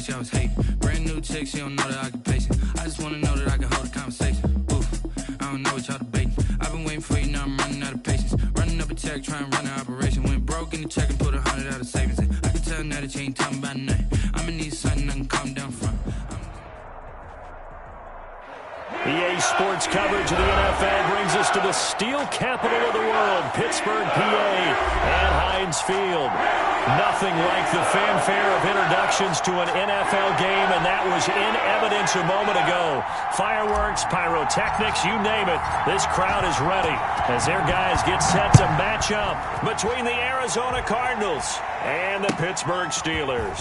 she always hate. Brand new chick, she don't know the occupation. I just wanna know that I can hold a conversation. Oof, I don't know what y'all debating. I've been waiting for you, now I'm running out of patience. Running up a check, trying to run an operation. Went broke in the check and put 100 out of savings in. I can tell now that you ain't talking about nothing. I'ma need something I can calm down from. EA Sports coverage of the NFL brings us to the steel capital of the world, Pittsburgh, PA, at Heinz Field. Nothing like the fanfare of introductions to an NFL game, and that was in evidence a moment ago. Fireworks, pyrotechnics, you name it. This crowd is ready as their guys get set to match up between the Arizona Cardinals and the Pittsburgh Steelers.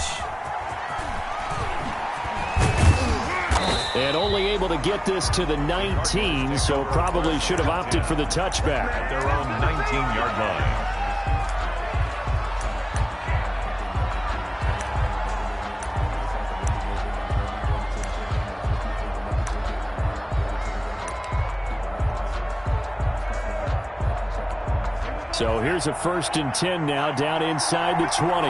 And only able to get this to the 19, so probably should have opted for the touchback. At their own 19-yard line. So here's a 1st and 10 now, down inside the 20.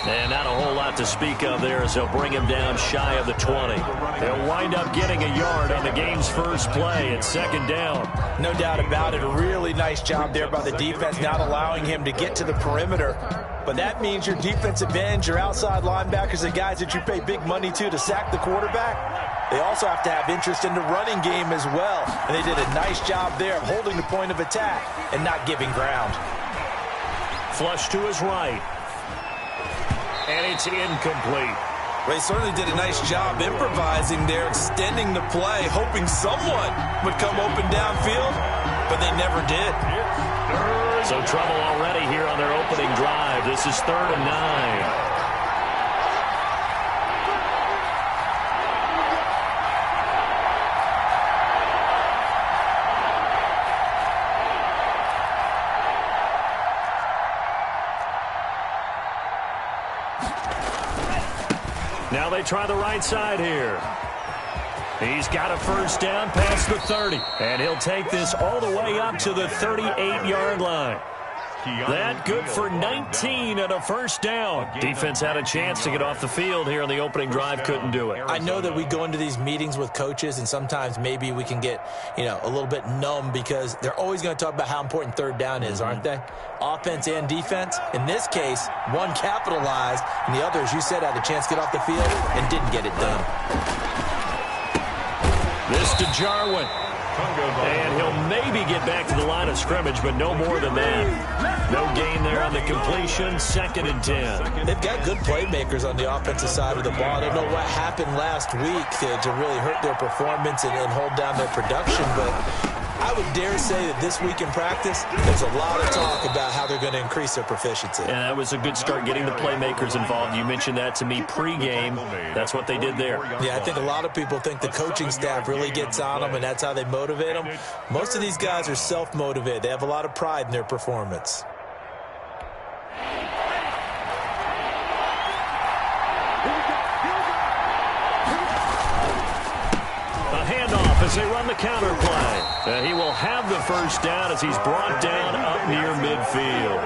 And not a whole lot to speak of there as they'll bring him down shy of the 20. They'll wind up getting a yard on the game's first play. It's 2nd down. No doubt about it. A really nice job there by the defense, not allowing him to get to the perimeter. But that means your defensive ends, your outside linebackers, the guys that you pay big money to sack the quarterback, they also have to have interest in the running game as well. And they did a nice job there of holding the point of attack and not giving ground. Flush to his right. And it's incomplete. They certainly did a nice job improvising there, extending the play, hoping someone would come open downfield, but they never did. So trouble already here on their opening drive. This is 3rd and 9. Now they try the right side here. He's got a 1st down past the 30. And he'll take this all the way up to the 38-yard line. That good for 19 and a 1st down. Defense had a chance to get off the field here on the opening drive, couldn't do it. I know that we go into these meetings with coaches, and sometimes maybe we can get, a little bit numb because they're always going to talk about how important 3rd down is, aren't they? Offense and defense. In this case, one capitalized, and the other, as you said, had a chance to get off the field and didn't get it done. This to Jarwin. And he'll maybe get back to the line of scrimmage, but no more than that. No gain there on the completion. 2nd and 10. They've got good playmakers on the offensive side of the ball. I don't know what happened last week to really hurt their performance and hold down their production, but I would dare say that this week in practice, there's a lot of talk about how they're going to increase their proficiency. And that was a good start getting the playmakers involved. You mentioned that to me pregame. That's what they did there. Yeah, I think a lot of people think the coaching staff really gets on them, and that's how they motivate them. Most of these guys are self-motivated. They have a lot of pride in their performance. As they run the counter play. He will have the 1st down as he's brought down up near midfield.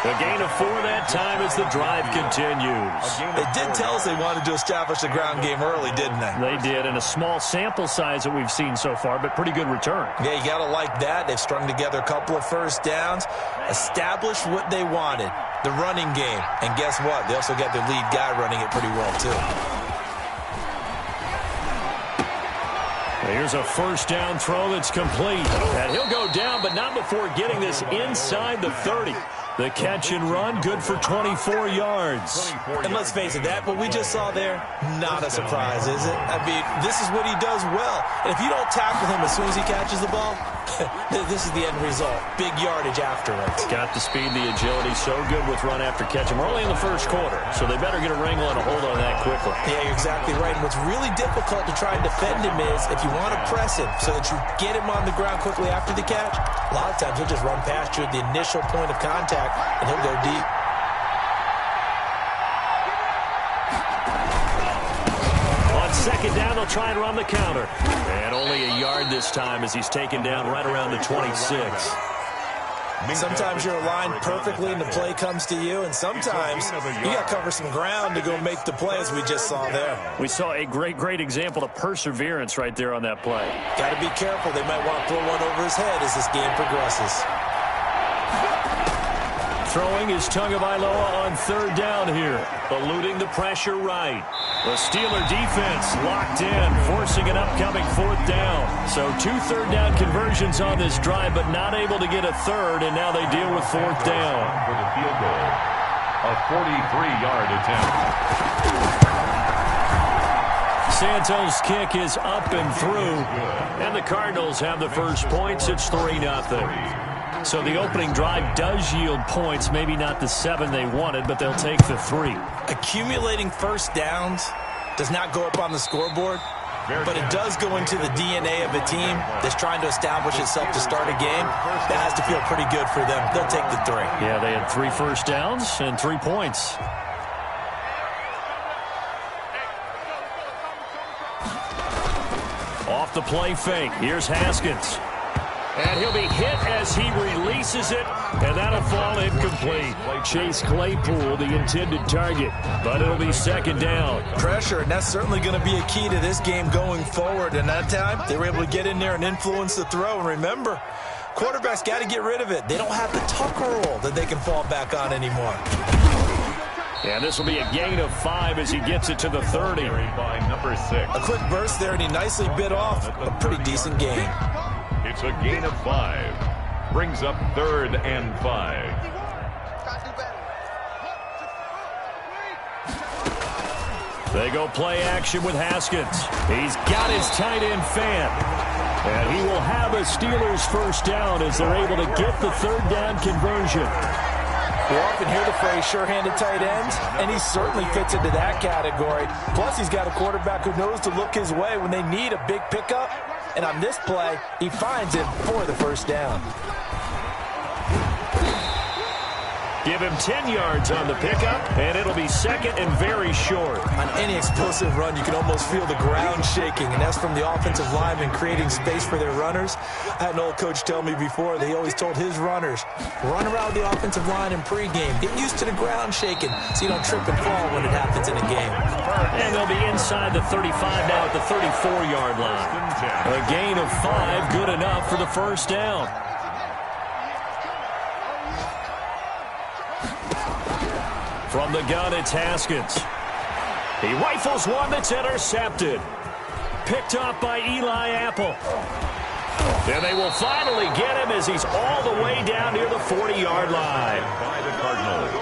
A gain of 4 that time as the drive continues. They did tell us they wanted to establish the ground game early, didn't they? They did, and a small sample size that we've seen so far, but pretty good return. Yeah, you got to like that. They've strung together a couple of 1st downs, established what they wanted, the running game. And guess what? They also got their lead guy running it pretty well, too. Here's a 1st down throw that's complete. And he'll go down, but not before getting this inside the 30. The catch and run, good for 24 yards. And let's face it, that what we just saw there, not a surprise, is it? I mean, this is what he does well. And if you don't tackle him as soon as he catches the ball, this is the end result. Big yardage afterwards. Got the speed, the agility, so good with run after catch. And we're only in the 1st quarter, so they better get a wrangle and a hold on that quickly. Yeah, you're exactly right. And what's really difficult to try and defend him is if you want to press him so that you get him on the ground quickly after the catch, a lot of times he'll just run past you at the initial point of contact, and he'll go deep. On 2nd down, they'll try and run the counter. And only a yard this time as he's taken down right around the 26. Sometimes you're aligned perfectly and the play comes to you, and sometimes you got to cover some ground to go make the play, as we just saw there. We saw a great example of perseverance right there on that play. Got to be careful. They might want to throw one over his head as this game progresses. Throwing is Tagovailoa on third down here. Eluding the pressure right. The Steeler defense locked in, forcing an upcoming fourth down. So 2 third-down conversions on this drive, but not able to get a third, and now they deal with fourth down. For the field goal, a 43-yard attempt. Santos' kick is up and through, and the Cardinals have the first points. It's 3-0. So the opening drive does yield points, maybe not the 7 they wanted, but they'll take the 3. Accumulating first downs does not go up on the scoreboard, but it does go into the DNA of a team that's trying to establish itself to start a game. That has to feel pretty good for them. They'll take the 3. Yeah, they had 3 first downs and 3 points. Off the play fake. Here's Haskins. And he'll be hit as he releases it, and that'll fall incomplete. Chase Claypool, the intended target, but it'll be second down. Pressure, and that's certainly going to be a key to this game going forward. And that time, they were able to get in there and influence the throw. And remember, quarterbacks got to get rid of it. They don't have the Tucker roll that they can fall back on anymore. And this will be a gain of 5 as he gets it to the 30. By number 6. A quick burst there, and he nicely bit off a pretty decent gain. It's a gain of 5. Brings up 3rd and 5. They go play action with Haskins. He's got his tight end fan. And he will have a Steelers first down as they're able to get the third down conversion. We often hear the phrase sure-handed tight ends, and he certainly fits into that category. Plus, he's got a quarterback who knows to look his way when they need a big pickup. And on this play, he finds him for the first down. Give him 10 yards on the pickup, and it'll be second and very short. On any explosive run, you can almost feel the ground shaking, and that's from the offensive linemen creating space for their runners. I had an old coach tell me before, they always told his runners, run around the offensive line in pregame. Get used to the ground shaking so you don't trip and fall when it happens in a game. And they'll be inside the 35 now at the 34-yard line. A gain of 5, good enough for the first down. From the gun, it's Haskins. He rifles one that's intercepted. Picked off by Eli Apple. And they will finally get him as he's all the way down near the 40-yard line.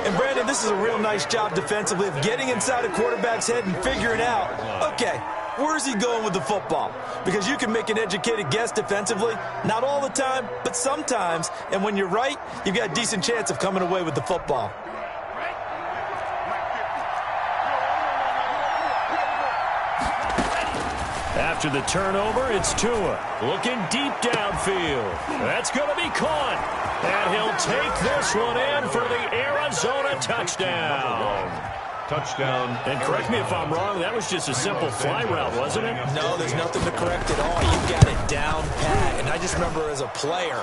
And Brandon, this is a real nice job defensively of getting inside a quarterback's head and figuring out, okay, where's he going with the football? Because you can make an educated guess defensively, not all the time, but sometimes. And when you're right, you've got a decent chance of coming away with the football. After the turnover, it's Tua looking deep downfield. That's going to be caught. And he'll take this one in for the Arizona touchdown. Touchdown. And correct me if I'm wrong, that was just a simple fly route, wasn't it? No, there's nothing to correct at all. You got it down pat. And I just remember as a player,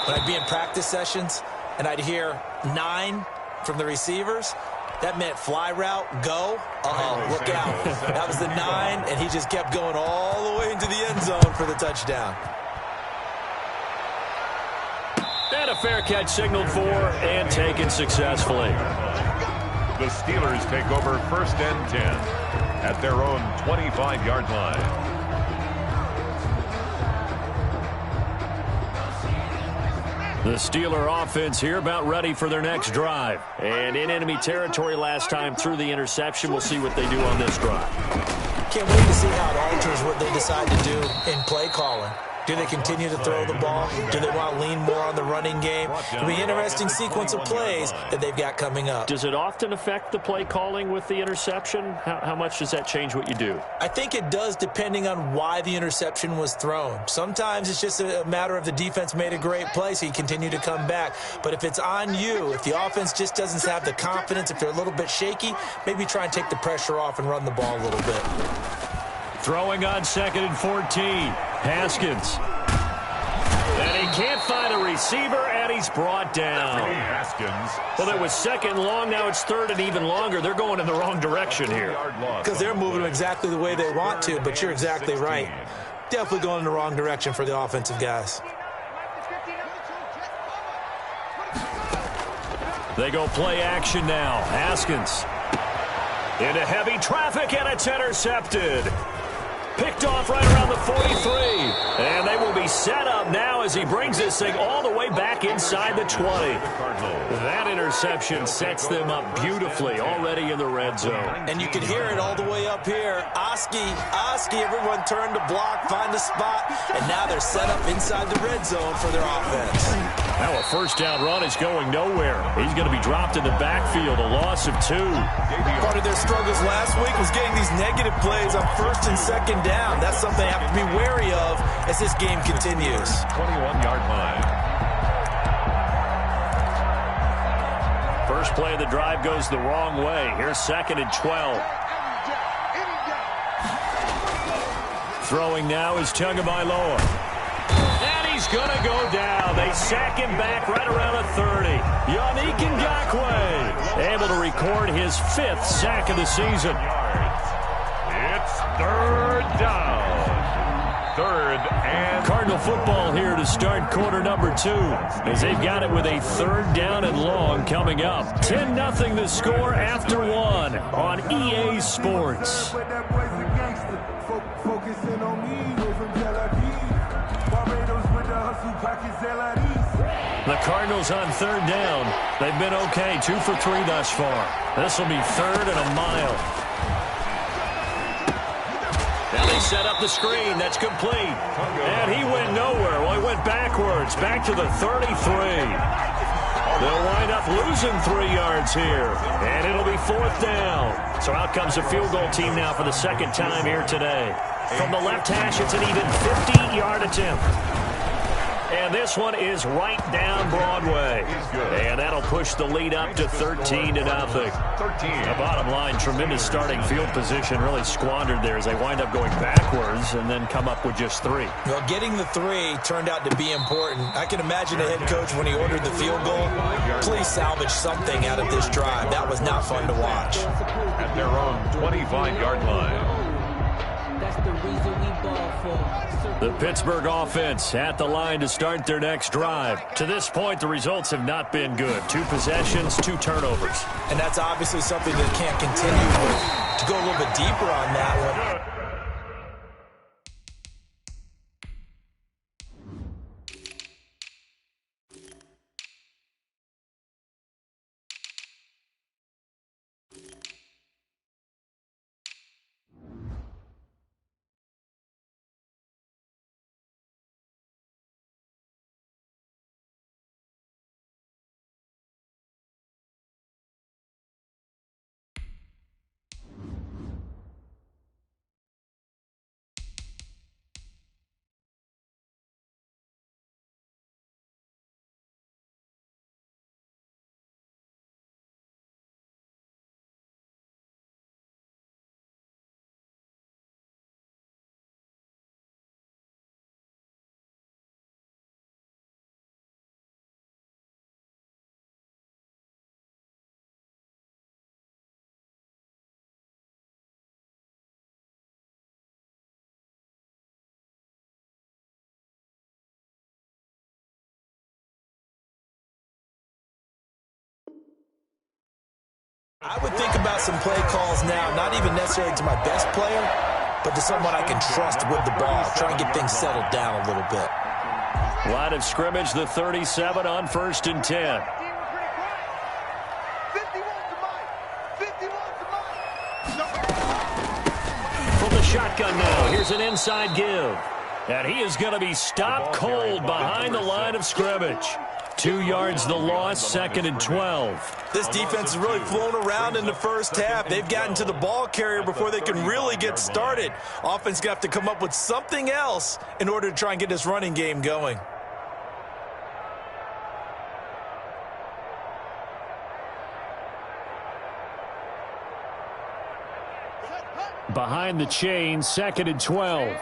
when I'd be in practice sessions and I'd hear 9 from the receivers, that meant fly route, go. Uh-oh, look out. That was the 9, and he just kept going all the way into the end zone for the touchdown. And a fair catch signaled for and taken successfully. The Steelers take over 1st and 10 at their own 25-yard line. The Steeler offense here about ready for their next drive. And in enemy territory last time through the interception. We'll see what they do on this drive. Can't wait to see how it alters what they decide to do in play calling. Do they continue to throw the ball? Do they want to lean more on the running game? It'll be an interesting sequence of plays that they've got coming up. Does it often affect the play calling with the interception? How much does that change what you do? I think it does depending on why the interception was thrown. Sometimes it's just a matter of the defense made a great play, so you continue to come back. But if it's on you, if the offense just doesn't have the confidence, if they're a little bit shaky, maybe try and take the pressure off and run the ball a little bit. Throwing on 2nd and 14. Haskins. And he can't find a receiver, and he's brought down. Well, it was second long. Now it's third and even longer. They're going in the wrong direction here. Because they're moving exactly the way they want to, but you're exactly right. Definitely going in the wrong direction for the offensive guys. They go play action now. Haskins into heavy traffic, and it's intercepted. Picked off right around the 43. And they will be set up now as he brings this thing all the way back inside the 20. That interception sets them up beautifully already in the red zone. And you can hear it all the way up here. Oski, everyone turned to block, find the spot, and now they're set up inside the red zone for their offense. Now a first down run is going nowhere. He's going to be dropped in the backfield, a loss of 2. Part of their struggles last week was getting these negative plays on first and second down. That's something they have to be wary of as this game continues. 21-yard line. First play of the drive goes the wrong way. Here's second and 12. Throwing now is Tagovailoa. And he's going to go down. They sack him back right around the 30. Yannick Ngakoue able to record his 5th sack of the season. It's third down. Third and Cardinal football here to start quarter number 2 as they've got it with a third down and long coming up. 10-0 the score after 1 on EA Sports. The Cardinals on third down. They've been okay, 2 for 3 thus far. This will be third and a mile. Now they set up the screen. That's complete. And he went nowhere. Well, he went backwards, back to the 33. They'll wind up losing 3 yards here. And it'll be 4th down. So out comes the field goal team now for the second time here today. From the left hash, it's an even 50-yard attempt. And this one is right down Broadway. And that'll push the lead up to 13-0. The bottom line, tremendous starting field position, really squandered there as they wind up going backwards and then come up with just 3. Well, getting the 3 turned out to be important. I can imagine the head coach when he ordered the field goal, please salvage something out of this drive. That was not fun to watch. At their own 25-yard line. That's the reason we ball for. The Pittsburgh offense at the line to start their next drive. To this point, the results have not been good. 2 possessions, 2 turnovers. And that's obviously something that can't continue with. To go a little bit deeper on that one, I would think about some play calls now, not even necessarily to my best player, but to someone I can trust with the ball. Try and get things settled down a little bit. Line of scrimmage, the 37 on 1st and 10. From the shotgun now, here's an inside give. And he is going to be stopped cold behind the line of scrimmage. 2 yards the loss, 2nd and 12. This defense has really flown around in the first half. They've gotten to the ball carrier before they can really get started. Offense got to come up with something else in order to try and get this running game going. Behind the chain, 2nd and 12.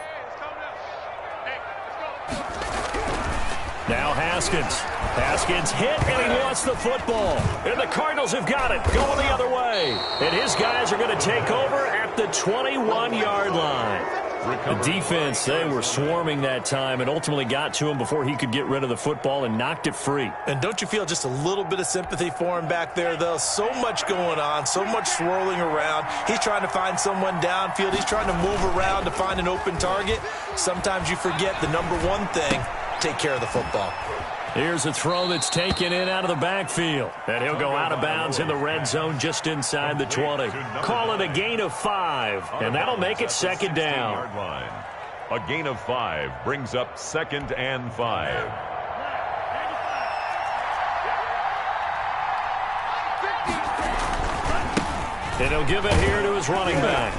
Now Haskins. Haskins hit, and he lost the football. And the Cardinals have got it, going the other way. And his guys are going to take over at the 21-yard line. The defense, they were swarming that time and ultimately got to him before he could get rid of the football and knocked it free. And don't you feel just a little bit of sympathy for him back there, though? So much going on, so much swirling around. He's trying to find someone downfield. He's trying to move around to find an open target. Sometimes you forget the number one thing, take care of the football. Here's a throw that's taken in out of the backfield. And he'll go out of bounds in the red zone just inside the 20. Call it a gain of 5, and that'll make it second down. A gain of 5 brings up 2nd and 5. And he'll give it here to his running back.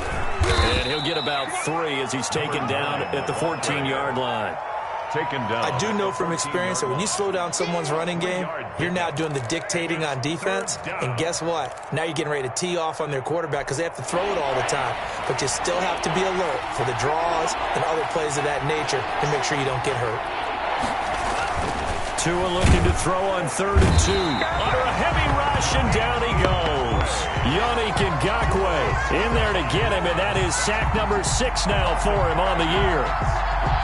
And he'll get about 3 as he's taken down at the 14-yard line. Taken down. I do know from experience that when you slow down someone's running game, you're now doing the dictating on defense. And guess what? Now you're getting ready to tee off on their quarterback because they have to throw it all the time. But you still have to be alert for the draws and other plays of that nature to make sure you don't get hurt. Tua looking to throw on 3rd and 2. Under a heavy rush, and down he goes. Yannick Ngakoue in there to get him, and that is sack number 6 now for him on the year.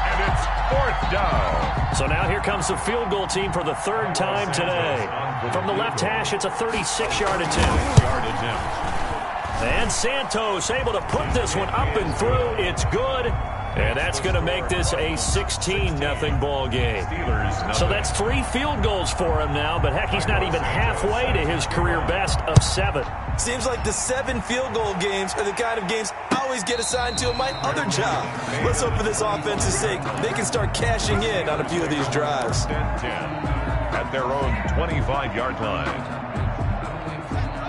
And it's 4th down. So now here comes the field goal team for the 3rd time today. From the left hash, it's a 36-yard attempt. And Santos able to put this one up and through. It's good. And that's going to make this a 16-0 ball game. So that's 3 field goals for him now, but heck, he's not even halfway to his career best of 7. Seems like the 7 field goal games are the kind of games I always get assigned to in my other job. Let's hope for this offense's sake they can start cashing in on a few of these drives. 10 at their own 25-yard line.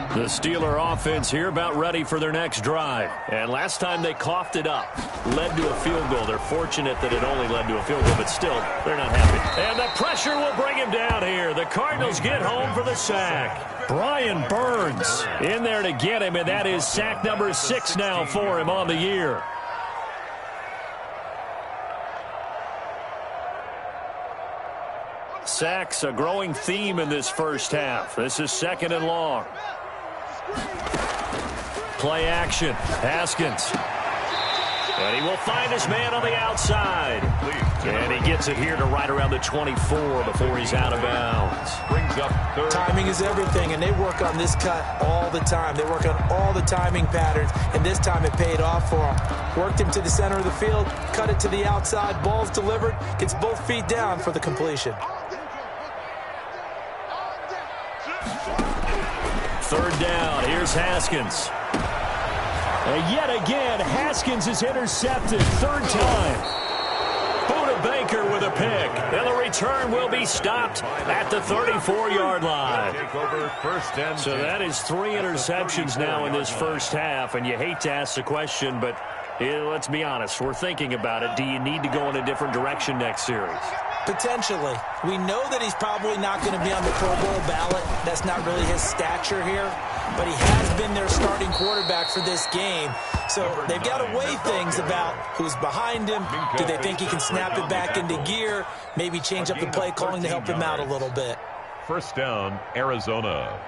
The Steeler offense here about ready for their next drive. And last time they coughed it up, led to a field goal. They're fortunate that it only led to a field goal, but still, they're not happy. And the pressure will bring him down here. The Cardinals get home for the sack. Brian Burns in there to get him, and that is sack number 6 now for him on the year. Sacks, a growing theme in this first half. This is 2nd and long. Play action. Haskins. And he will find his man on the outside. And he gets it here to right around the 24 before he's out of bounds. Brings up 3rd. Timing is everything, and they work on this cut all the time. They work on all the timing patterns, and this time it paid off for him. Worked him to the center of the field, cut it to the outside, ball's delivered, gets both feet down for the completion. 3rd down. Here's Haskins. And yet again, Haskins is intercepted. 3rd time. Buda Baker with a pick. And the return will be stopped at the 34-yard line. So that is 3 interceptions now in this first half. And you hate to ask the question, but let's be honest. We're thinking about it. Do you need to go in a different direction next series? Potentially. We know that he's probably not going to be on the Pro Bowl ballot. That's not really his stature here. But he has been their starting quarterback for this game. So they've got to weigh things about who's behind him. Do they think he can snap it back into gear? Maybe change up the play calling to help him out a little bit. 1st down, Arizona.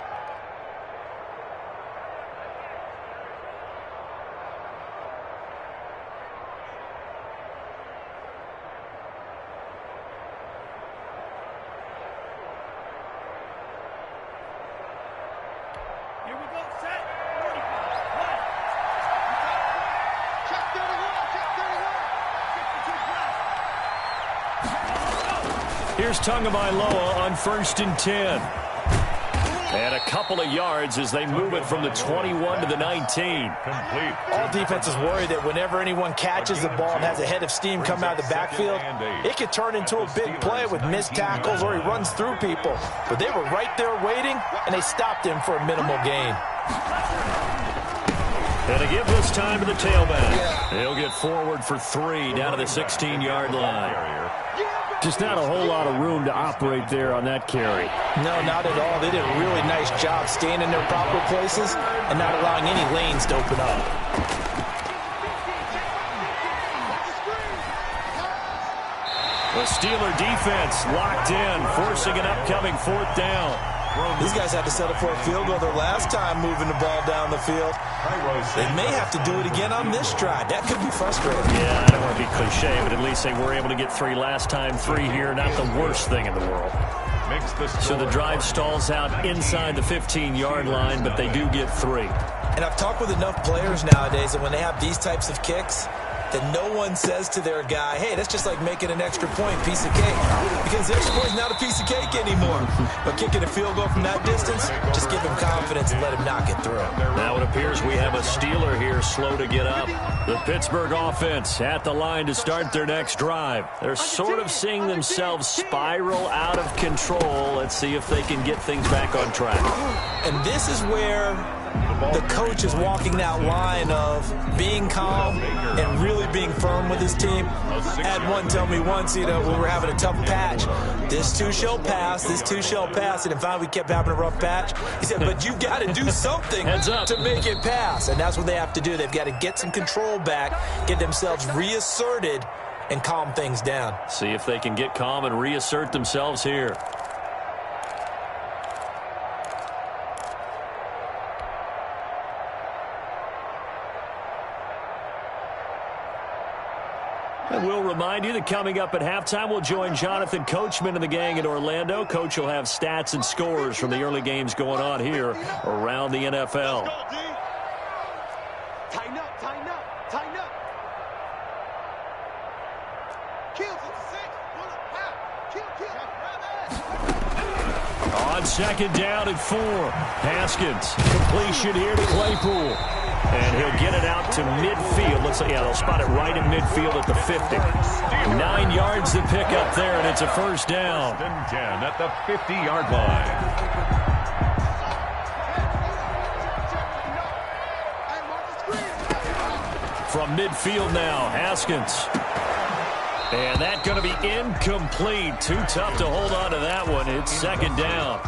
Here's Tagovailoa on 1st and 10. And a couple of yards as they move it from the 21 to the 19. Complete. All defenses worry that whenever anyone catches the ball and has a head of steam come out of the backfield, it could turn into a big play with missed tackles or he runs through people. But they were right there waiting, and they stopped him for a minimal gain. And to give this time to the tailback. He'll get forward for 3 down to the 16-yard line. Just not a whole lot of room to operate there on that carry. No, not at all. They did a really nice job staying in their proper places and not allowing any lanes to open up. The Steeler defense locked in, forcing an upcoming 4th down. These guys had to settle for a field goal their last time moving the ball down the field. They may have to do it again on this drive. That could be frustrating. Yeah, I don't want to be cliche, but at least they were able to get 3 last time. 3 here, not the worst thing in the world. So the drive stalls out inside the 15-yard line, but they do get 3. And I've talked with enough players nowadays that when they have these types of kicks, that no one says to their guy, hey, that's just like making an extra point, piece of cake. Because the extra point is not a piece of cake anymore. But kicking a field goal from that distance, just give him confidence and let him knock it through. Now it appears we have a Steeler here slow to get up. The Pittsburgh offense at the line to start their next drive. They're sort of seeing themselves spiral out of control. Let's see if they can get things back on track. And this is where the coach is walking that line of being calm and really being firm with his team. I had one tell me once, when we were having a tough patch, this too shall pass, this too shall pass, and finally we kept having a rough patch. He said, but you got to do something to make it pass, and that's what they have to do. They've got to get some control back, get themselves reasserted, and calm things down. See if they can get calm and reassert themselves here. And we'll remind you that coming up at halftime, we'll join Jonathan Coachman and the gang in Orlando. Coach will have stats and scores from the early games going on here around the NFL. Tighten up, tighten up, tighten up. Kill to the 6. Pull up, kill. On 2nd down and 4. Haskins, completion here to Claypool. And he'll get it out to midfield. Looks like, yeah, they'll spot it right in midfield at the 50. 9 yards to pick up there, and it's a 1st down. 10 at the 50-yard line. From midfield now, Haskins. And that's going to be incomplete. Too tough to hold on to that one. It's 2nd down.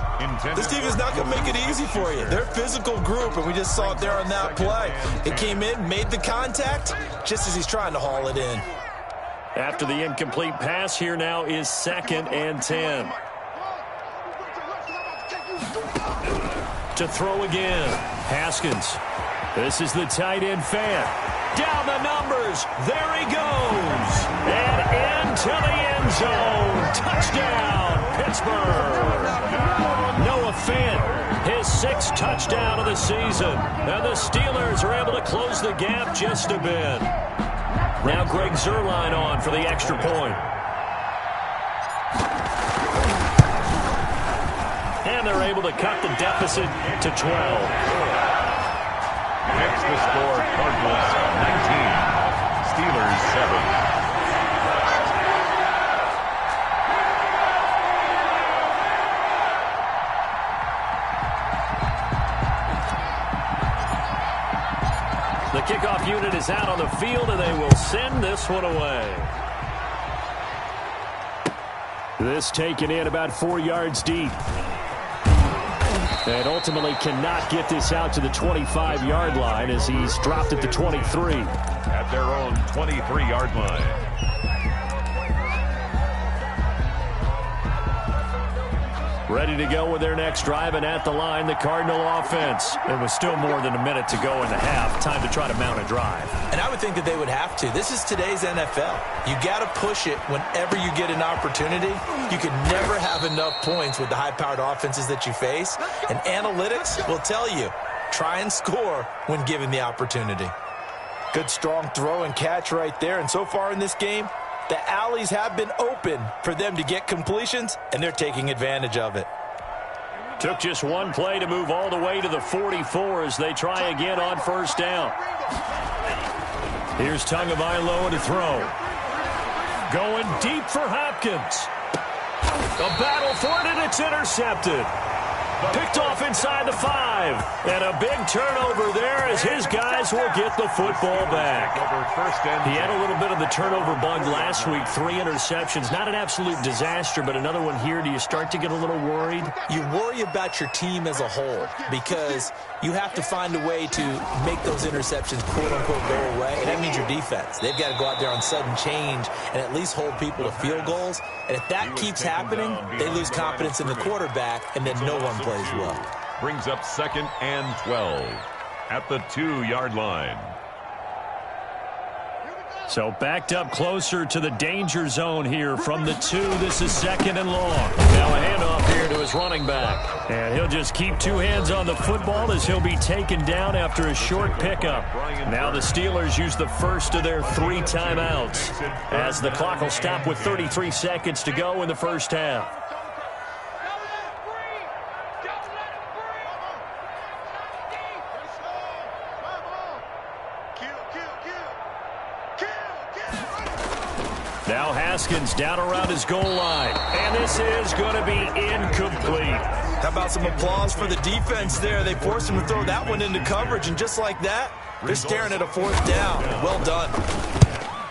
This team is not going to make it easy for you. They're a physical group, and we just saw it there on that play. It came in, made the contact, just as he's trying to haul it in. After the incomplete pass, here now is 2nd and 10. To throw again, Haskins. This is the tight end fan. Down the numbers. There he goes. And into the end zone. Touchdown, Pittsburgh. Noah Fant, his 6th touchdown of the season. And the Steelers are able to close the gap just a bit. Now Greg Zuerlein on for the extra point. And they're able to cut the deficit to 12. Next the score, Cardinals 19, Steelers 7. The kickoff unit is out on the field, and they will send this one away. This taken in about 4 yards deep. And ultimately cannot get this out to the 25-yard line as he's dropped at the 23. At their own 23-yard line. Ready to go with their next drive, and at the line, the Cardinal offense. There was still more than a minute to go in the half. Time to try to mount a drive. And I would think that they would have to. This is today's NFL. You got to push it whenever you get an opportunity. You can never have enough points with the high-powered offenses that you face. And analytics will tell you, try and score when given the opportunity. Good strong throw and catch right there. And so far in this game, the alleys have been open for them to get completions, and they're taking advantage of it. Took just one play to move all the way to the 44 as they try again on 1st down. Here's Tagovailoa to throw. Going deep for Hopkins. A battle for it, and it's intercepted. Picked off inside the 5. And a big turnover there as his guys will get the football back. He had a little bit of the turnover bug last week. 3 interceptions. Not an absolute disaster, but another one here. Do you start to get a little worried? You worry about your team as a whole because you have to find a way to make those interceptions, quote-unquote, go away. And that means your defense. They've got to go out there on sudden change and at least hold people to field goals. And if that keeps happening, they lose confidence in the quarterback, and then no one plays well. Brings up 2nd and 12 at the 2-yard line. So backed up closer to the danger zone here from the 2. This is 2nd and long. Now a handoff here to his running back. And he'll just keep 2 hands on the football as he'll be taken down after a short pickup. Now the Steelers use the first of their 3 timeouts as the clock will stop with 33 seconds to go in the first half. Now Haskins down around his goal line. And this is going to be incomplete. How about some applause for the defense there? They forced him to throw that one into coverage, and just like that, they're staring at a 4th down. Well done.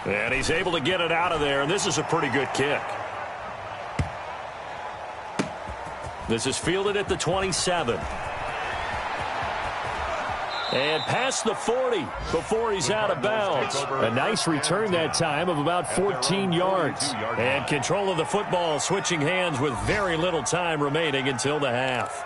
And he's able to get it out of there, and this is a pretty good kick. This is fielded at the 27. And past the 40 before he's out of bounds. A nice return that time of about 14 yards. And control of the football switching hands with very little time remaining until the half.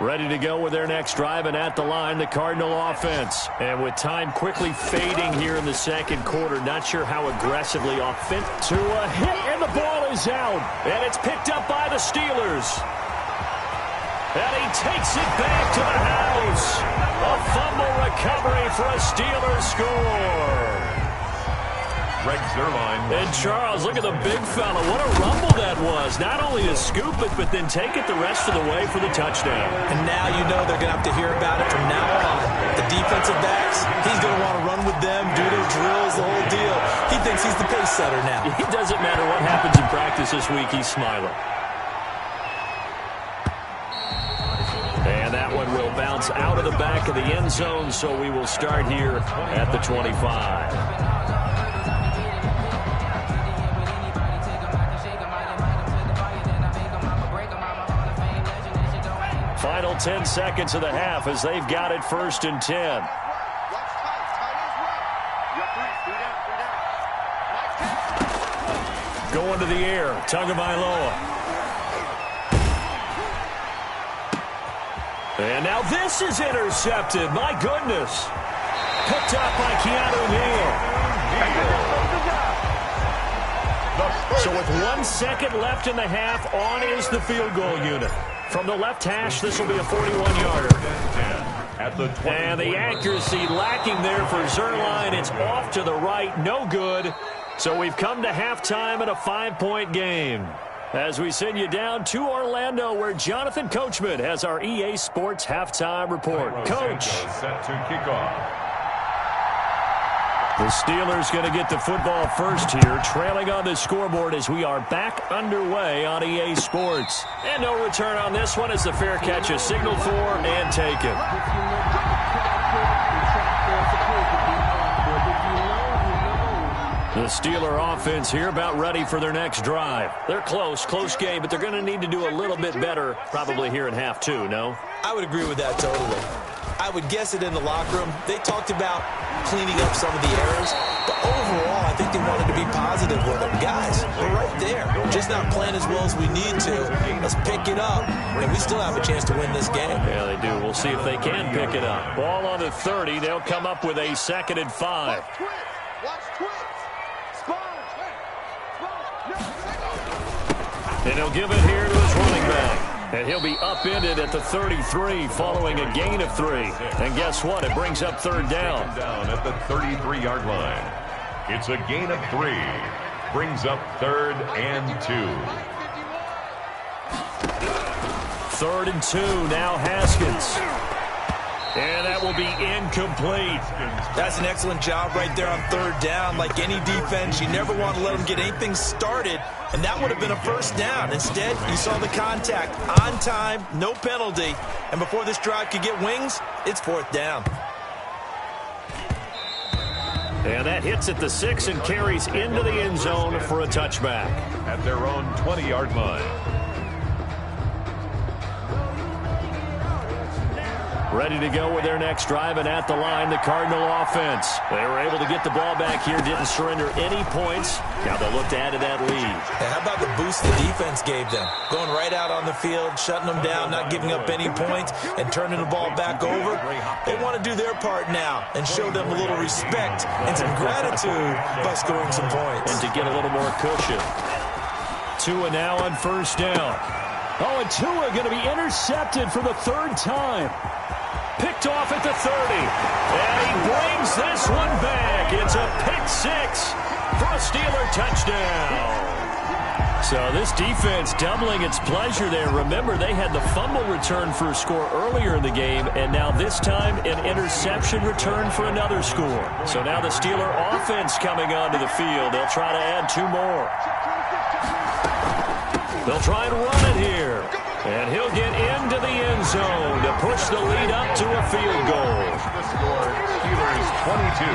Ready to go with their next drive, and at the line, the Cardinal offense. And with time quickly fading here in the second quarter, not sure how aggressively offensive to a hit, and the ball is out. And it's picked up by the Steelers. And he takes it back to the house. A fumble recovery for a Steelers score. Greg Zuerlein. And Charles, look at the big fella. What a rumble that was. Not only to scoop it, but then take it the rest of the way for the touchdown. And now you know they're going to have to hear about it from now on. The defensive backs, he's going to want to run with them, do their drills, the whole deal. He thinks he's the pace setter now. It doesn't matter what happens in practice this week, he's smiling. And that one will bounce out of the back of the end zone, so we will start here at the 25. Final 10 seconds of the half as they've got it 1st and 10. Going to the air, Tagovailoa. And now this is intercepted. My goodness. Picked up by Keanu Neal. So with 1 second left in the half, on is the field goal unit. From the left hash, this will be a 41-yarder. And the accuracy lacking there for Zuerlein. It's off to the right. No good. So we've come to halftime in a 5-point game. As we send you down to Orlando, where Jonathan Coachman has our EA Sports halftime report. Coach. Set to kick off. The Steelers going to get the football first here, trailing on the scoreboard as we are back underway on EA Sports. And no return on this one as the fair catch is signaled for and taken. The Steeler offense here about ready for their next drive. They're close game, but they're going to need to do a little bit better probably here in half 2, no? I would agree with that totally. I would guess it in the locker room. They talked about cleaning up some of the errors, but overall, I think they wanted to be positive with it. Guys, we're right there. Just not playing as well as we need to. Let's pick it up, and we still have a chance to win this game. Yeah, they do. We'll see if they can pick it up. Ball on the 30. They'll come up with a 2nd and 5. And he'll give it here to his running back. And he'll be upended at the 33 following a gain of 3. And guess what? It brings up 3rd down. Down at the 33-yard line. It's a gain of 3. Brings up 3rd and 2. 3rd and 2. Now Haskins. And that will be incomplete. That's an excellent job right there on third down. Like any defense, you never want to let them get anything started, and that would have been a first down. Instead, you saw the contact on time, no penalty, and before this drive could get wings, it's fourth down. And that hits at the 6 and carries into the end zone for a touchback. At their own 20-yard line. Ready to go with their next drive, and at the line, the Cardinal offense. They were able to get the ball back here, didn't surrender any points. Now they'll look to add to that lead. And how about the boost the defense gave them? Going right out on the field, shutting them down, not giving up any points, and turning the ball back over. They want to do their part now and show them a little respect and some gratitude by scoring some points. And to get a little more cushion. Tua now on first down. Oh, and Tua going to be intercepted for the third time. Picked off at the 30. And he brings this one back. It's a pick 6 for a Steeler touchdown. So this defense doubling its pleasure there. Remember, they had the fumble return for a score earlier in the game, and now this time an interception return for another score. So now the Steeler offense coming onto the field. They'll try to add 2 more. They'll try and run it here. And he'll get into the end zone to push the lead up to a field goal. The score, Steelers 22,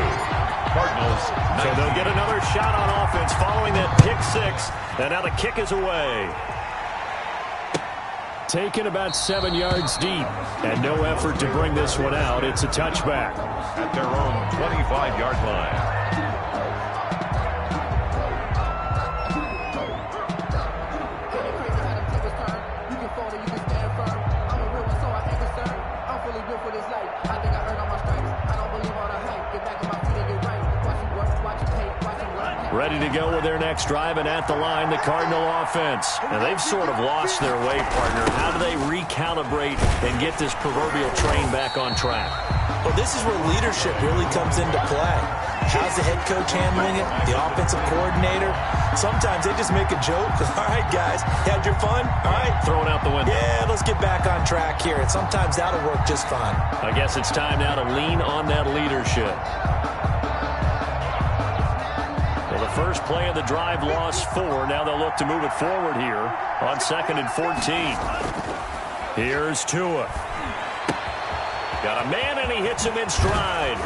Cardinals 19. So they'll get another shot on offense following that pick 6. And now the kick is away. Taken about 7 yards deep. And no effort to bring this one out. It's a touchback. At their own 25-yard line. Ready to go with their next drive, and at the line, the Cardinal offense. And they've sort of lost their way, partner. How do they recalibrate and get this proverbial train back on track? Well, this is where leadership really comes into play. How's the head coach handling it? The offensive coordinator? Sometimes they just make a joke. All right, guys, you had your fun? All right. Thrown out the window. Yeah, let's get back on track here. And sometimes that'll work just fine. I guess it's time now to lean on that leadership. Well, the first play of the drive lost 4. Now they'll look to move it forward here on 2nd and 14. Here's Tua. Got a man, and he hits him in stride.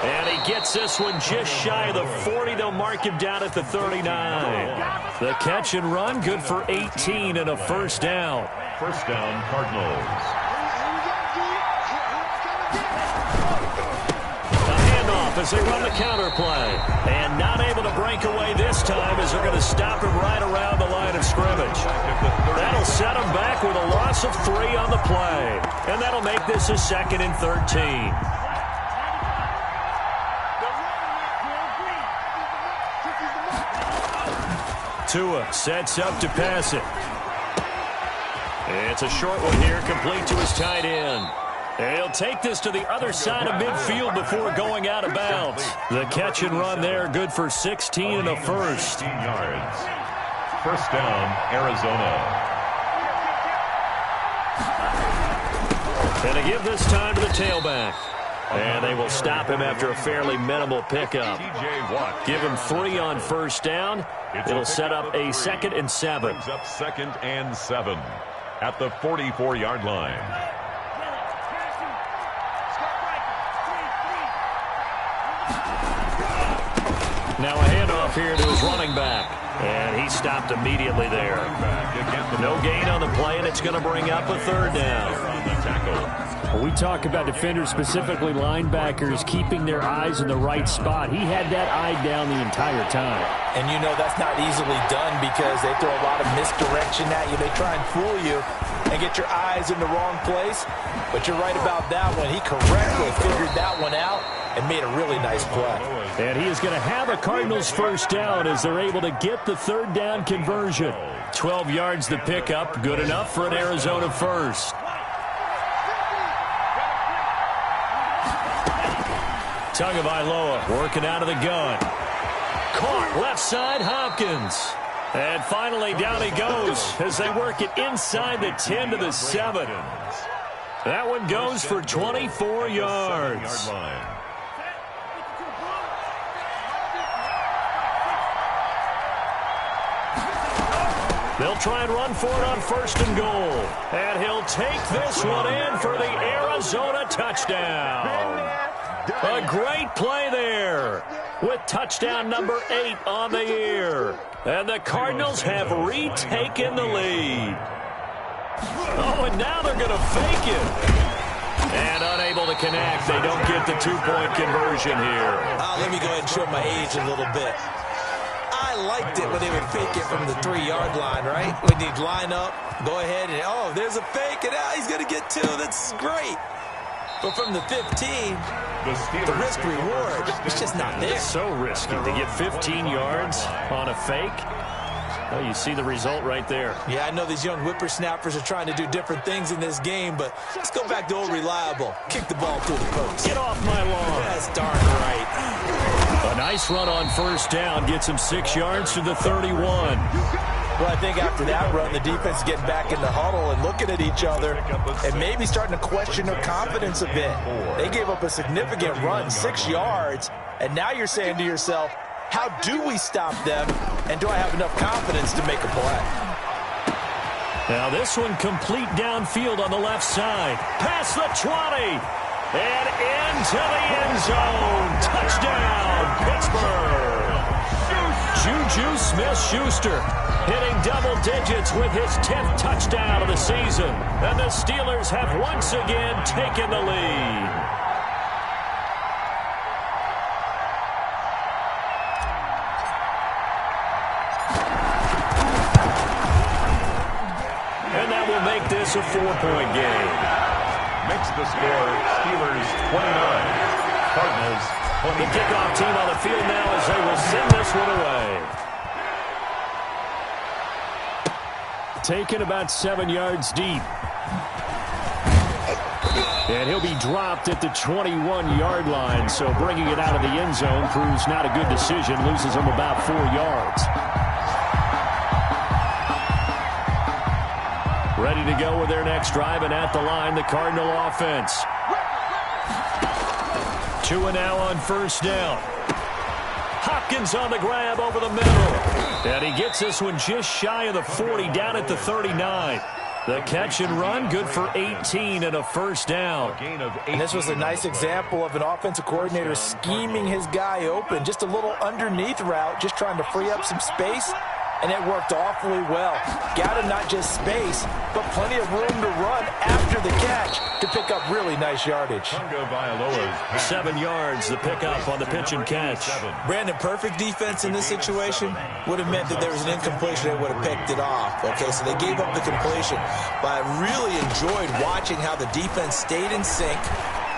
And he gets this one just shy of the 40. They'll mark him down at the 39. The catch and run, good for 18 and a first down. First down, Cardinals. As they run the counter play. And not able to break away this time as they're going to stop him right around the line of scrimmage. That'll set him back with a loss of 3 on the play. And that'll make this a 2nd and 13. Tua sets up to pass it. It's a short one here, complete to his tight end. And he'll take this to the other side of midfield before going out of bounds. The catch and run there, good for 16 and a first. 16 yards. First down, Arizona. And they give this time to the tailback. And they will stop him after a fairly minimal pickup. Give him 3 on first down. It'll set up a 2nd and 7. Brings up 2nd and 7 at the 44-yard line. Now a handoff here to his running back. And he stopped immediately there. No gain on the play, and it's going to bring up a 3rd down. Well, we talk about defenders, specifically linebackers, keeping their eyes in the right spot. He had that eye down the entire time. And you know that's not easily done because they throw a lot of misdirection at you. They try and fool you and get your eyes in the wrong place. But you're right about that one. He correctly figured that one out and made a really nice play. And he is going to have a Cardinals first down as they're able to get the 3rd down conversion. 12 yards the pickup, good enough for an Arizona first. Tagovailoa working out of the gun. Caught left side, Hopkins. And finally down he goes as they work it inside the 10 to the 7. That one goes for 24 yards. They'll try and run for it on 1st and goal. And he'll take this one in for the Arizona touchdown. A great play there with touchdown number 8 on the year. And the Cardinals have retaken the lead. Oh, and now they're going to fake it. And unable to connect. They don't get the 2-point conversion here. Let me go ahead and show my age a little bit. I liked it when they would fake it from the 3-yard line, right? When they'd line up, go ahead, and, oh, there's a fake, and he's going to get 2. That's great. But from the 15, the risk-reward, it's just not there. It's so risky to get 15 yards on a fake. Well, you see the result right there. Yeah, I know these young whippersnappers are trying to do different things in this game, but let's go back to old reliable. Kick the ball through the post. Get off my lawn. That's darn right. A nice run on 1st down gets him 6 yards to the 31. Well, I think after that run, the defense is getting back in the huddle and looking at each other and maybe starting to question their confidence a bit. They gave up a significant run, 6 yards, and now you're saying to yourself, how do we stop them, and do I have enough confidence to make a play? Now this one complete downfield on the left side. Past the 20. And into the end zone. Touchdown, Pittsburgh. Juju Smith-Schuster hitting double digits with his 10th touchdown of the season. And the Steelers have once again taken the lead. And that will make this a 4-point game. Makes the score Steelers 29, Cardinals 20. The kickoff team on the field now as they will send this one away. Taken about 7 yards deep. And he'll be dropped at the 21-yard line, so bringing it out of the end zone proves not a good decision, loses him about 4 yards. Ready to go with their next drive, and at the line, the Cardinal offense. 2 and now on 1st down. Hopkins on the grab over the middle. And he gets this one just shy of the 40, down at the 39. The catch and run, good for 18 and a 1st down. And this was a nice example of an offensive coordinator scheming his guy open. Just a little underneath route, just trying to free up some space. And it worked awfully well. Got him not just space, but plenty of room to run after the catch to pick up really nice yardage. 7 yards, the pickup on the pitch and catch. Brandon, perfect defense in this situation would have meant that there was an incompletion. They would have picked it off. Okay, so they gave up the completion. But I really enjoyed watching how the defense stayed in sync,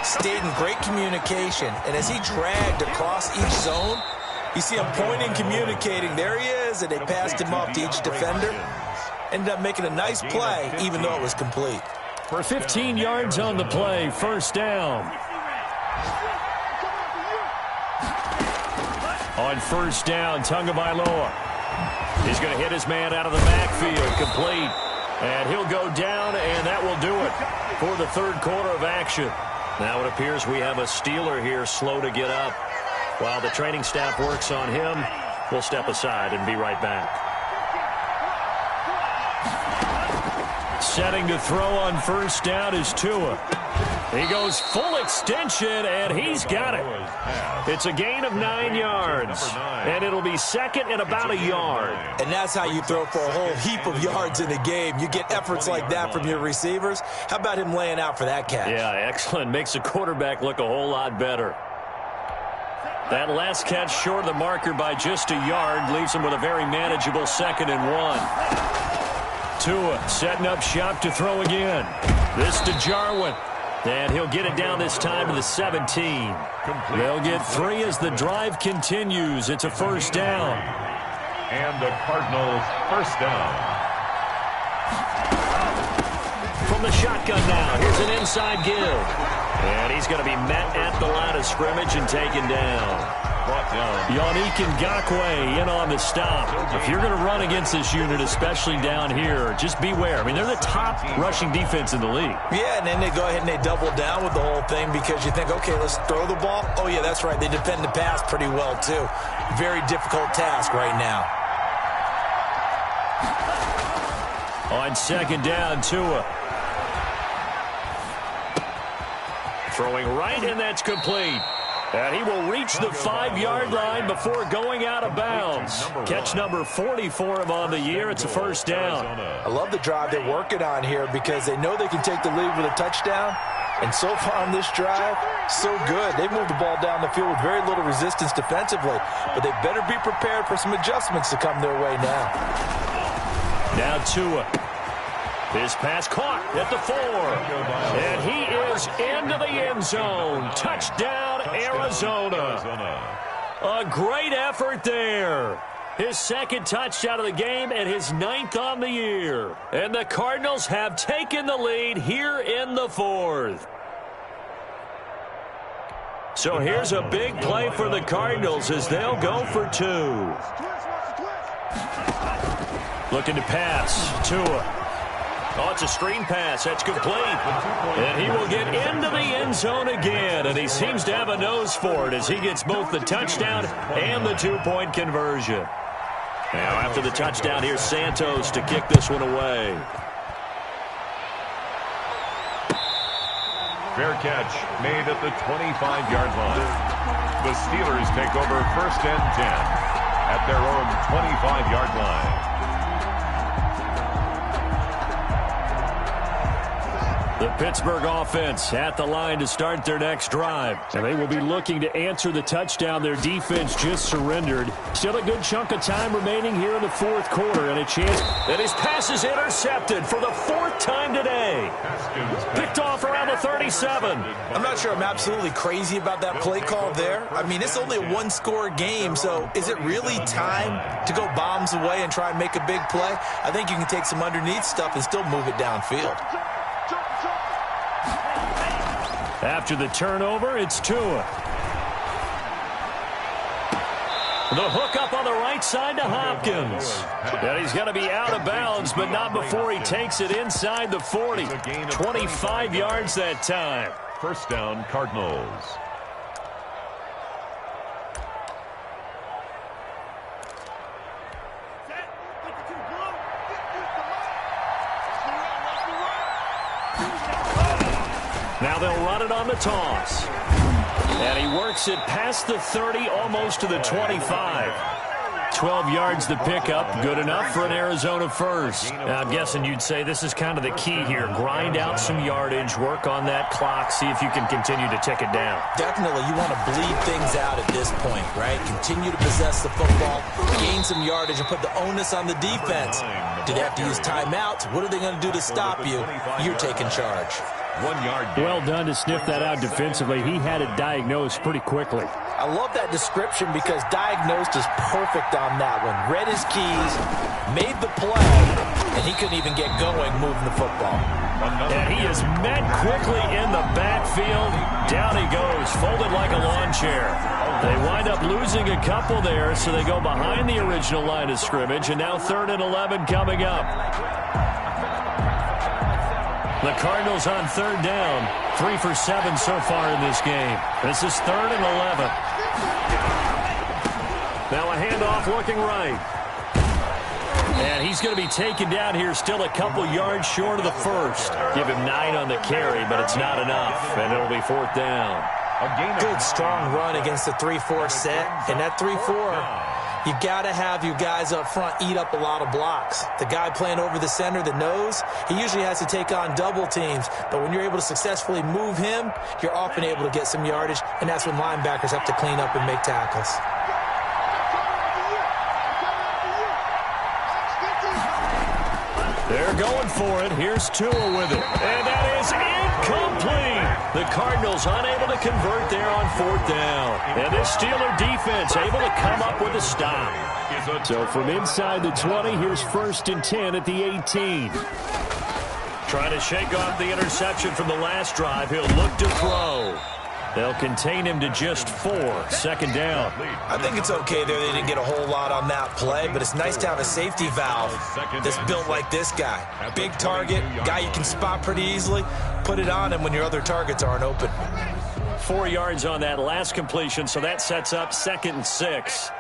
stayed in great communication. And as he dragged across each zone, you see him pointing, communicating. There he is, and they passed him off to each defender. Ended up making a nice play, even though it was complete. For 15 yards on the play, 1st down. On 1st down, Tagovailoa. He's going to hit his man out of the backfield, complete. And he'll go down, and that will do it for the 3rd quarter of action. Now it appears we have a Steeler here slow to get up. While the training staff works on him, we'll step aside and be right back. Setting to throw on 1st down is Tua. He goes full extension, and he's got it. It's a gain of 9 yards, and it'll be 2nd and about a yard. And that's how you throw for a whole heap of yards in a game. You get efforts like that from your receivers. How about him laying out for that catch? Yeah, excellent. Makes the quarterback look a whole lot better. That last catch short of the marker by just a yard leaves him with a very manageable 2nd and 1. Tua setting up shop to throw again. This to Jarwin. And he'll get it down this time to the 17. They'll get 3 as the drive continues. It's a 1st down. And the Cardinals 1st down. From the shotgun now, here's an inside give. And he's going to be met at the line of scrimmage and taken down. Brought down Yannick Ngakoue in on the stop. If you're going to run against this unit, especially down here, just beware. I mean, they're the top rushing defense in the league. Yeah, and then they go ahead and they double down with the whole thing because you think, okay, let's throw the ball. Oh, yeah, that's right. They defend the pass pretty well, too. Very difficult task right now. On second down, Tua. Throwing right, and that's complete. And he will reach the 5-yard line before going out of bounds. Catch number 40 for him on the year. It's a first down. I love the drive they're working on here because they know they can take the lead with a touchdown. And so far on this drive, so good. They moved the ball down the field with very little resistance defensively. But they better be prepared for some adjustments to come their way now. Now Tua. His pass caught at the 4. And he is into the end zone. Touchdown, Arizona. A great effort there. His second touchdown of the game and his 9th on the year. And the Cardinals have taken the lead here in the 4th. So here's a big play for the Cardinals as they'll go for 2. Looking to pass. Tua. Oh, it's a screen pass. That's complete. And he will get into the end zone again. And he seems to have a nose for it as he gets both the touchdown and the 2-point conversion. Now, after the touchdown, here's Santos to kick this one away. Fair catch made at the 25-yard line. The Steelers take over first and 10 at their own 25-yard line. The Pittsburgh offense at the line to start their next drive. And they will be looking to answer the touchdown their defense just surrendered. Still a good chunk of time remaining here in the 4th quarter and a chance that his pass is intercepted for the 4th time today. Picked off around the 37. I'm not sure I'm absolutely crazy about that play call there. I mean, it's only a 1-score game, so is it really time to go bombs away and try and make a big play? I think you can take some underneath stuff and still move it downfield. After the turnover, it's Tua. The hook up on the right side to Hopkins. And he's going to be out of bounds, but not before he takes it inside the 40. 25 yards that time. First down, Cardinals. Now they'll run it on the toss. And he works it past the 30, almost to the 25. 12 yards the pickup, good enough for an Arizona first. Now, I'm guessing you'd say this is kind of the key here. Grind out some yardage, work on that clock, see if you can continue to tick it down. Definitely, you want to bleed things out at this point, right? Continue to possess the football, gain some yardage, and put the onus on the defense. Do they have to use timeouts? What are they going to do to stop you? You're taking charge. 1 yard. Well done to sniff that out defensively. He had it diagnosed pretty quickly. I love that description because diagnosed is perfect on that one. Read his keys, made the play, and he couldn't even get going moving the football. And he is met quickly in the backfield. Down he goes, folded like a lawn chair. They wind up losing a couple there, so they go behind the original line of scrimmage, and now 3rd and 11 coming up. The Cardinals on 3rd down, 3 for 7 so far in this game. This is 3rd and 11. Now a handoff looking right. And he's going to be taken down here still a couple yards short of the first. Give him 9 on the carry, but it's not enough, and it'll be 4th down. Good, strong run against the 3-4 set, and that 3-4... you got to have your guys up front eat up a lot of blocks. The guy playing over the center, the nose, he usually has to take on double teams. But when you're able to successfully move him, you're often able to get some yardage, and that's when linebackers have to clean up and make tackles. They're going for it. Here's Tua with it. And that is incomplete. The Cardinals unable to convert there on 4th down. And this Steeler defense able to come up with a stop. So from inside the 20, here's 1st and 10 at the 18. Trying to shake off the interception from the last drive. He'll look to throw. They'll contain him to just 4. Second down. I think it's okay there. They didn't get a whole lot on that play, but it's nice to have a safety valve that's built like this guy. Big target, guy you can spot pretty easily. Put it on him when your other targets aren't open. 4 yards on that last completion, so that sets up 2nd and 6.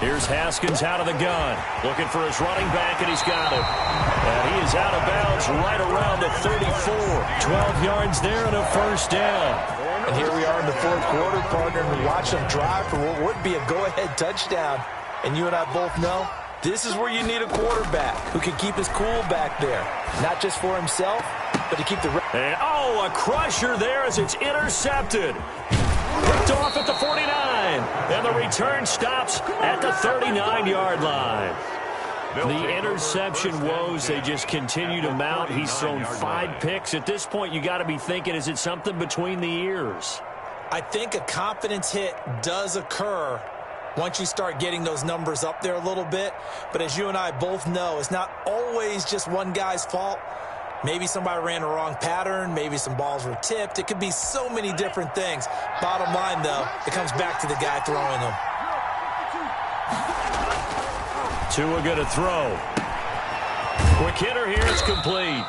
Here's Haskins out of the gun, looking for his running back, and he's got him. And he is out of bounds right around the 34. 12 yards there and a first down. And here we are in the 4th quarter, partner, and we watch them drive for what would be a go-ahead touchdown. And you and I both know this is where you need a quarterback who can keep his cool back there. Not just for himself, but to keep the... And, oh, a crusher there as it's intercepted. Picked off at the 49. And the return stops at the 39-yard line. The interception woes, they just continue to mount. He's thrown 5 picks. At this point, you got to be thinking, is it something between the ears? I think a confidence hit does occur once you start getting those numbers up there a little bit. But as you and I both know, it's not always just one guy's fault. Maybe somebody ran a wrong pattern. Maybe some balls were tipped. It could be so many different things. Bottom line, though, it comes back to the guy throwing them. Tua going to throw. Quick hitter here. It's complete.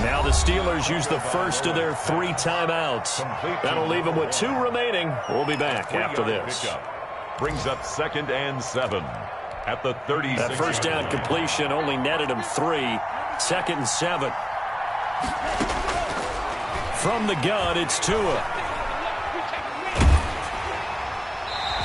Now the Steelers use the first of their 3 timeouts. That'll leave them with 2 remaining. We'll be back after this. Brings up 2nd and 7 at the 36. That first down completion only netted him 3. 2nd and 7. From the gun, it's Tua.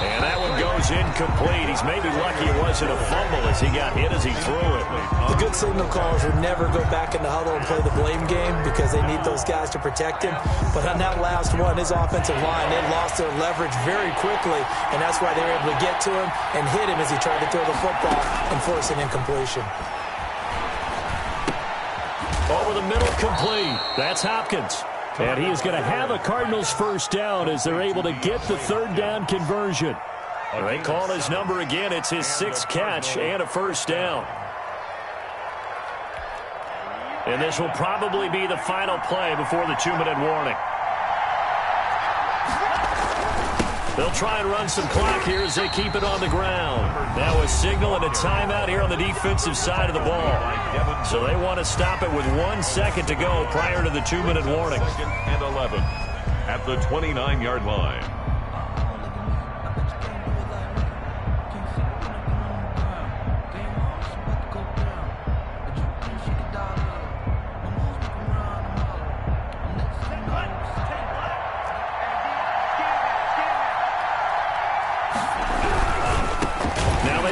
And that one goes incomplete. He's maybe lucky it wasn't a fumble as he got hit as he threw it. The good signal callers would never go back in the huddle and play the blame game because they need those guys to protect him. But on that last one, his offensive line, they lost their leverage very quickly, and that's why they were able to get to him and hit him as he tried to throw the football and force an incompletion. Over the middle, complete. That's Hopkins. And he is going to have a Cardinals first down as they're able to get the 3rd down conversion. They call his number again. It's his 6th catch and a first down. And this will probably be the final play before the 2-minute warning. They'll try and run some clock here as they keep it on the ground. Now a signal and a timeout here on the defensive side of the ball. So they want to stop it with 1 second to go prior to the 2-minute warning. 2nd and 11 at the 29-yard line.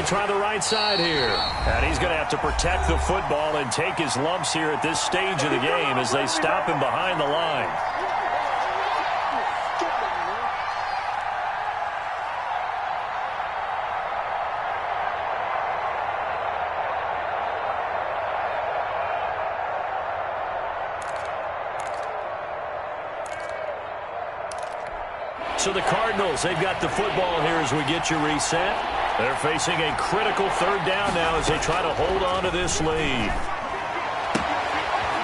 Try the right side here. And he's going to have to protect the football and take his lumps here at this stage of the game as they stop him behind the line. So the Cardinals, they've got the football here as we get you reset. They're facing a critical 3rd down now as they try to hold on to this lead.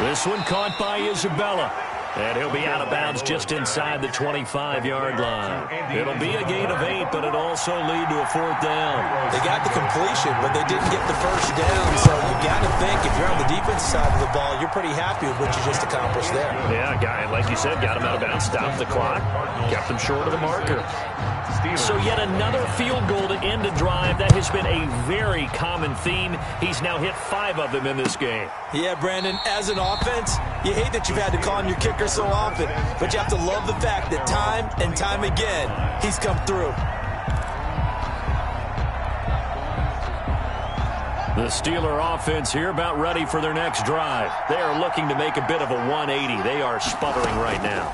This one caught by Isabella. And he'll be out of bounds just inside the 25-yard line. It'll be a gain of 8, but it'll also lead to a 4th down. They got the completion, but they didn't get the first down. So you got to think if you're on the defensive side of the ball, you're pretty happy with what you just accomplished there. Yeah, guy, like you said, got him out of bounds, stopped the clock, kept them short of the marker. So yet another field goal to end a drive. That has been a very common theme. He's now hit 5 of them in this game. Yeah, Brandon, as an offense, you hate that you've had to call on your kicker so often, but you have to love the fact that time and time again, he's come through. The Steeler offense here about ready for their next drive. They are looking to make a bit of a 180. They are sputtering right now.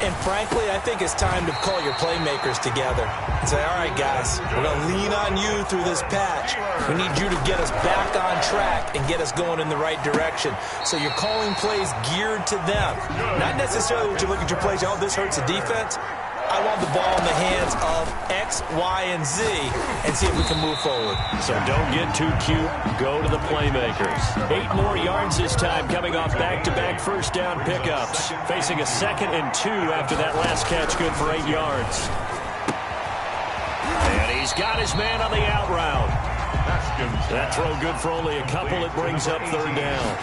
And frankly, I think it's time to call your playmakers together and say, all right, guys, we're going to lean on you through this patch. We need you to get us back on track and get us going in the right direction. So you're calling plays geared to them. Not necessarily that you look at your plays, oh, this hurts the defense. I want the ball in the hands of X, Y, and Z and see if we can move forward. So don't get too cute. Go to the playmakers. 8 more yards this time coming off back-to-back first down pickups. Facing a 2nd and 2 after that last catch, good for 8 yards. And he's got his man on the out route. That throw good for only a couple. It brings up 3rd down.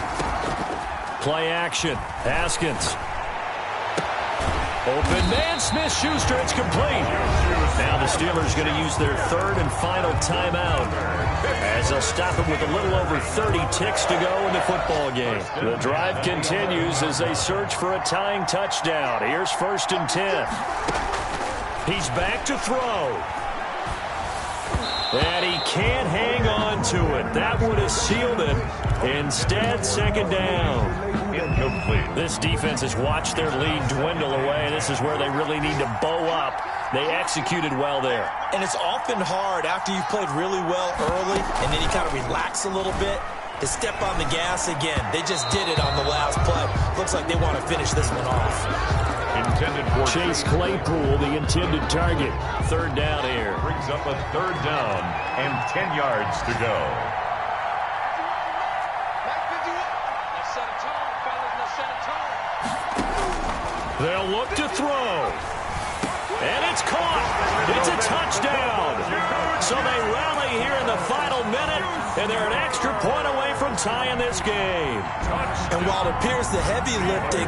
Play action. Haskins. Open man, Smith-Schuster. It's complete. Now the Steelers going to use their 3rd and final timeout as they'll stop it with a little over 30 ticks to go in the football game. The drive continues as they search for a tying touchdown. Here's 1st and 10. He's back to throw. And he can't hang on to it. That would have sealed it. Instead, 2nd down. Incomplete. This defense has watched their lead dwindle away. This is where they really need to bow up. They executed well there. And it's often hard after you've played really well early and then you kind of relax a little bit to step on the gas again. They just did it on the last play. Looks like they want to finish this one off. Intended for Chase Claypool, the intended target. 3rd down here. Brings up a 3rd down and 10 yards to go. They'll look to throw. And it's caught. It's a touchdown. So they rally here in the final minute, and they're an extra point away from tying this game. And while it appears the heavy lifting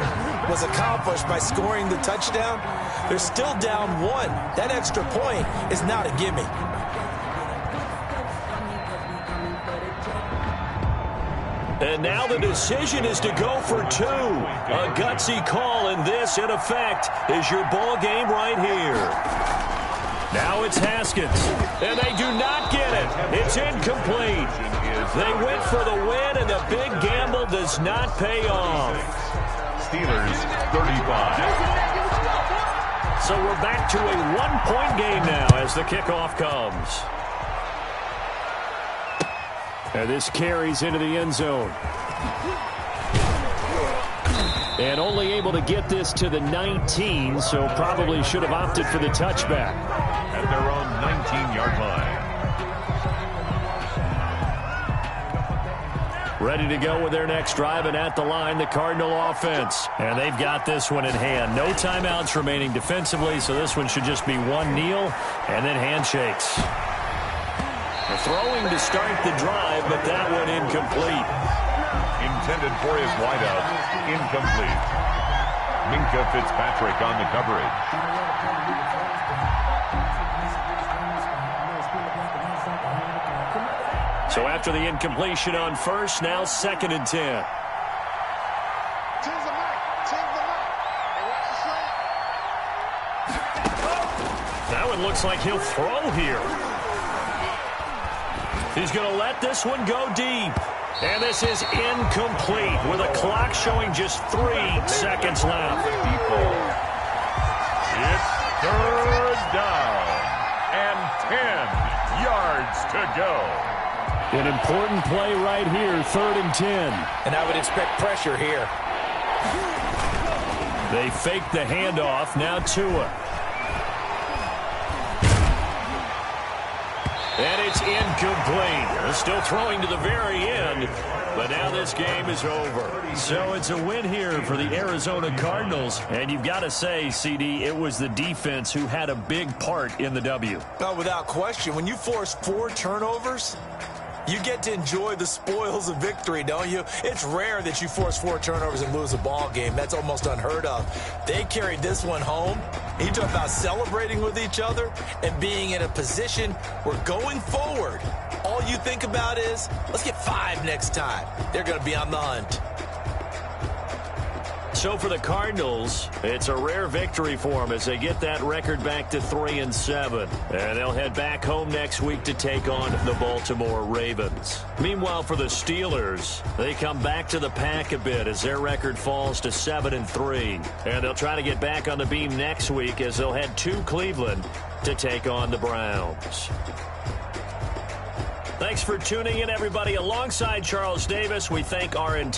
was accomplished by scoring the touchdown, they're still down 1. That extra point is not a gimme. And now the decision is to go for 2. A gutsy call, and this, in effect, is your ball game right here. Now it's Haskins, and they do not get it. It's incomplete. They went for the win, and the big gamble does not pay off. Steelers 35. So we're back to a 1-point game now as the kickoff comes. And this carries into the end zone. And only able to get this to the 19, so probably should have opted for the touchback. At their own 19-yard line. Ready to go with their next drive, and at the line, the Cardinal offense. And they've got this one in hand. No timeouts remaining defensively, so this one should just be one kneel and then handshakes. Throwing to start the drive, but that one incomplete. Intended for his wideout. Incomplete. Minka Fitzpatrick on the coverage. So after the incompletion on first, now 2nd and 10. That one looks like he'll throw here. He's going to let this one go deep. And this is incomplete with a clock showing just 3 seconds left. It's 3rd down and 10 yards to go. An important play right here, 3rd and 10. And I would expect pressure here. They fake the handoff. Now Tua. And it's incomplete. They're still throwing to the very end, but now this game is over. So it's a win here for the Arizona Cardinals. And you've got to say, CD, it was the defense who had a big part in the W. Oh, without question. When you force 4 turnovers, you get to enjoy the spoils of victory, don't you? It's rare that you force 4 turnovers and lose a ball game. That's almost unheard of. They carried this one home. You talk about celebrating with each other and being in a position where going forward, all you think about is, let's get 5 next time. They're going to be on the hunt. So for the Cardinals, it's a rare victory for them as they get that record back to 3-7. And they'll head back home next week to take on the Baltimore Ravens. Meanwhile, for the Steelers, they come back to the pack a bit as their record falls to 7-3. And they'll try to get back on the beam next week as they'll head to Cleveland to take on the Browns. Thanks for tuning in, everybody. Alongside Charles Davis, we thank our entire